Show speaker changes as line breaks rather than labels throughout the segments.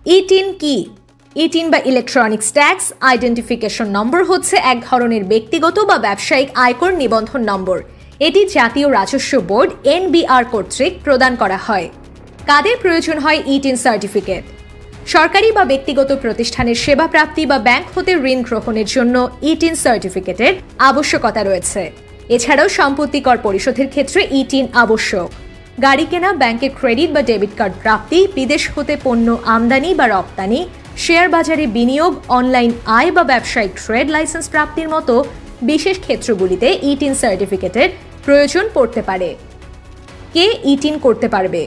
E-TIN কি? E-TIN বা electronics tax identification নম্বর হচ্ছে এক ধরনের ব্যক্তিগত বা ব্যবসায়িক আয়কর নিবন্ধন নম্বর। এটি জাতীয় রাজস্ব বোর্ড NBR কর্তৃক প্রদান করা হয়। কাদের প্রয়োজন হয় ইটিন সার্টিফিকেট? সরকারি বা ব্যক্তিগত প্রতিষ্ঠানের সেবা প্রাপ্তি বা ব্যাংক হতে ঋণ গ্রহণের জন্য ইটিন সার্টিফিকেটের আবশ্যকতা রয়েছে। এছাড়াও সম্পত্তি কর পরিশোধের ক্ষেত্রে ইটিন আবশ্যক। গাড়ি কেনা, ব্যাংকের ক্রেডিট বা ডেবিট কার্ড প্রাপ্তি, বিদেশ হতে পণ্য আমদানি বা রপ্তানি, শেয়ার বাজারে বিনিয়োগ, অনলাইন আয় বা ব্যবসায়িক ট্রেড লাইসেন্স প্রাপ্তির মতো বিশেষ ক্ষেত্রগুলিতে ইটিন সার্টিফিকেটের প্রয়োজন পড়তে পারে। কে ইটিন করতে পারবে?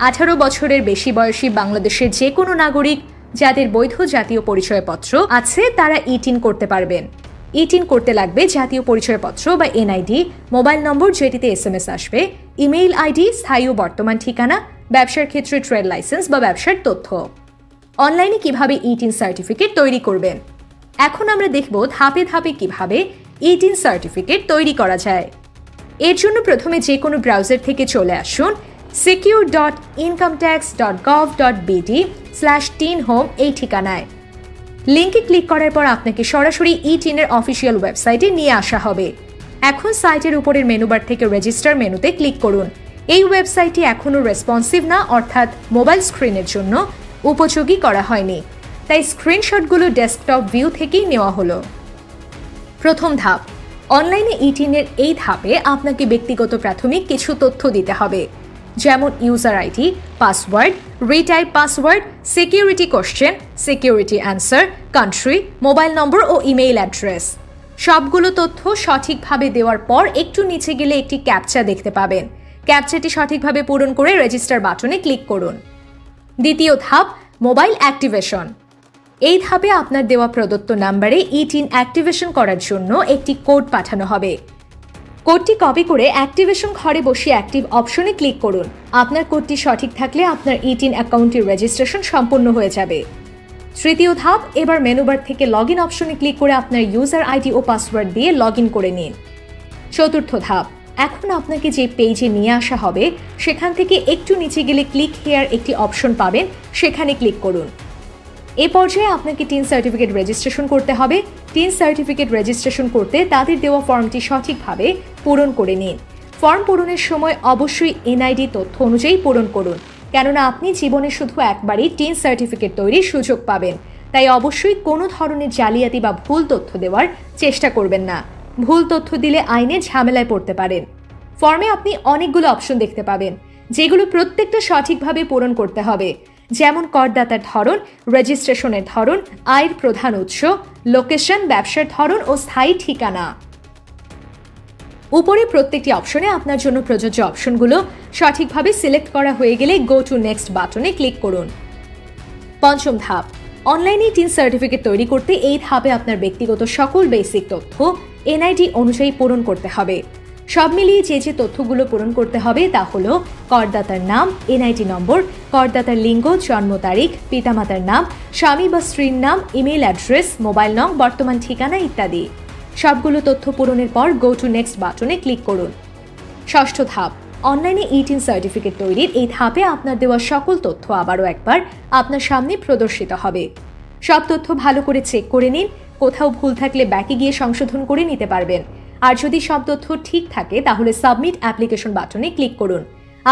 18 বছরের বেশি বয়সী বাংলাদেশের যে কোনো নাগরিক যাদের বৈধ জাতীয় পরিচয়পত্র আছে তারা ইটিন করতে পারবেন। ইটিন করতে লাগবে জাতীয় পরিচয়পত্র বা এনআইডি, মোবাইল নম্বর যেটিতে SMS আসবে, ইমেইল আইডি, স্থায়ী ও বর্তমান ঠিকানা, ব্যবসার ক্ষেত্রে ট্রেড লাইসেন্স বা ব্যবসার তথ্য। অনলাইনে কিভাবে ইটিন সার্টিফিকেট তৈরি করবেন? এখন আমরা দেখব ধাপে ধাপে কিভাবে ইটিন সার্টিফিকেট তৈরি করা যায়। এর জন্য প্রথমে যে কোনো ব্রাউজার থেকে চলে আসুন secure.incometax.gov.bd/tinhome এই ঠিকানায়। লিঙ্কে ক্লিক করার পর আপনাকে সরাসরি ইটিনের অফিসিয়াল ওয়েবসাইটে নিয়ে আসা হবে। এখন সাইটের উপরের মেনুবার থেকে রেজিস্টার মেনুতে ক্লিক করুন। এই ওয়েবসাইটটি এখনও রেসপন্সিভ না, অর্থাৎ মোবাইল স্ক্রিনের জন্য উপযোগী করা হয়নি, তাই স্ক্রিনশটগুলো ডেস্কটপ ভিউ থেকেই নেওয়া হলো। প্রথম ধাপ, অনলাইনে ইটিনের এই ধাপে আপনাকে ব্যক্তিগত প্রাথমিক কিছু তথ্য দিতে হবে, যেমন user ID, password, retype password, security question, security answer, country, mobile number ও ইমেইল অ্যাড্রেস। সবগুলো তথ্য সঠিকভাবে দেওয়ার পর একটু নিচে গেলে একটি ক্যাপচা দেখতে পাবেন। ক্যাপচাটি সঠিকভাবে পূরণ করে রেজিস্টার বাটনে ক্লিক করুন। দ্বিতীয় ধাপ, মোবাইল অ্যাক্টিভেশন। এই ধাপে আপনার দেওয়া প্রদত্ত নাম্বারে ইটিন অ্যাক্টিভেশন করার জন্য একটি কোড পাঠানো হবে। কোডটি কপি করে অ্যাক্টিভেশন ঘরে বসে অ্যাক্টিভ অপশনে ক্লিক করুন। আপনার কোডটি সঠিক থাকলে আপনার ইটিন অ্যাকাউন্টের রেজিস্ট্রেশন সম্পন্ন হয়ে যাবে। তৃতীয় ধাপ, এবার মেনুবার থেকে লগইন অপশনে ক্লিক করে আপনার ইউজার আইডি ও পাসওয়ার্ড দিয়ে লগইন করে নিন। চতুর্থ ধাপ, এখন আপনাকে যে পেজে নিয়ে আসা হবে সেখান থেকে একটু নিচে গেলে ক্লিক হেয়ার একটি অপশন পাবেন, সেখানে ক্লিক করুন। এ পর্যায়ে আপনাকে টিন সার্টিফিকেট রেজিস্ট্রেশন করতে হবে। টিন সার্টিফিকেট রেজিস্ট্রেশন করতে তাদের দেওয়া ফর্মটি সঠিকভাবে পূরণ করে নিন। ফর্ম পূরণের সময় অবশ্যই এনআইডি তথ্য অনুযায়ী পূরণ করুন, কেননা আপনি জীবনে শুধু একবারই টিন সার্টিফিকেট তৈরির সুযোগ পাবেন, তাই অবশ্যই কোনো ধরনের জালিয়াতি বা ভুল তথ্য দেওয়ার চেষ্টা করবেন না। ভুল তথ্য দিলে আইনে ঝামেলায় পড়তে পারেন। ফর্মে আপনি অনেকগুলো অপশন দেখতে পাবেন, যেগুলো প্রত্যেকটা সঠিকভাবে পূরণ করতে হবে, যেমন করদাতার ধরন, রেজিস্ট্রেশনের ধরন, আয়ের প্রধান উৎস, লোকেশন, ব্যবসার ধরন ও স্থায়ী ঠিকানা। উপরে প্রত্যেকটি অপশনে আপনার জন্য প্রযোজ্য অপশনগুলো সঠিকভাবে সিলেক্ট করা হয়ে গেলে গো টু নেক্সট বাটনে ক্লিক করুন। পঞ্চম ধাপ, অনলাইনে টিন সার্টিফিকেট তৈরি করতে এই ধাপে আপনার ব্যক্তিগত সকল বেসিক তথ্য এনআইডি অনুযায়ী পূরণ করতে হবে। সব মিলিয়ে যে তথ্যগুলো পূরণ করতে হবে তা হলো করদাতার নাম, এনআইডি নম্বর, করদাতার লিঙ্গ, জন্ম তারিখ, পিতামাতার নাম, স্বামী বা স্ত্রীর নাম, ইমেল অ্যাড্রেস, মোবাইল নং, বর্তমান ঠিকানা ইত্যাদি। সবগুলো তথ্য পূরণের পর গো টু নেক্সট বাটনে ক্লিক করুন। ষষ্ঠ ধাপ, অনলাইনে ইটিন সার্টিফিকেট তৈরির এই ধাপে আপনার দেওয়া সকল তথ্য আবারও একবার আপনার সামনে প্রদর্শিত হবে। সব তথ্য ভালো করে চেক করে নিন। কোথাও ভুল থাকলে ব্যাকে গিয়ে সংশোধন করে নিতে পারবেন। আর যদি সব তথ্য ঠিক থাকে তাহলে সাবমিট অ্যাপ্লিকেশন বাটনে ক্লিক করুন।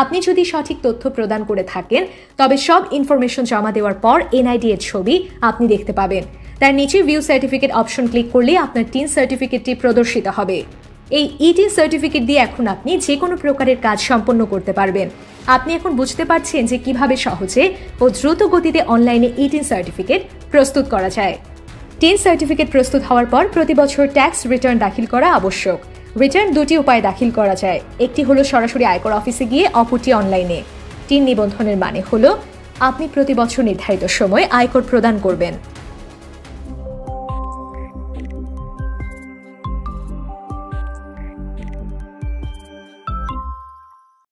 আপনি যদি সঠিক তথ্য প্রদান করে থাকেন তবে সব ইনফরমেশন জমা দেওয়ার পর এনআইডি এর ছবি আপনি দেখতে পাবেন। তার নিচে ভিউ সার্টিফিকেট অপশন ক্লিক করলে আপনার টিন সার্টিফিকেটটি প্রদর্শিত হবে। এই ইটিন সার্টিফিকেট দিয়ে এখন আপনি যে কোনো প্রকারের কাজ সম্পন্ন করতে পারবেন। আপনি এখন বুঝতে পারছেন যে কিভাবে সহজে ও দ্রুত গতিতে অনলাইনে ইটিন সার্টিফিকেট প্রস্তুত করা যায়। টিন সার্টিফিকেট প্রস্তুত হওয়ার পর প্রতি বছর ট্যাক্স রিটার্ন দাখিল করা আবশ্যক। রিটার্ন দুটি উপায়ে দাখিল করা যায়, একটি হলো সরাসরি আয়কর অফিসে গিয়ে, অপরটি অনলাইনে। টিন নিবন্ধনের মানে হলো আপনি প্রতি বছর নির্ধারিত সময় আয়কর প্রদান করবেন।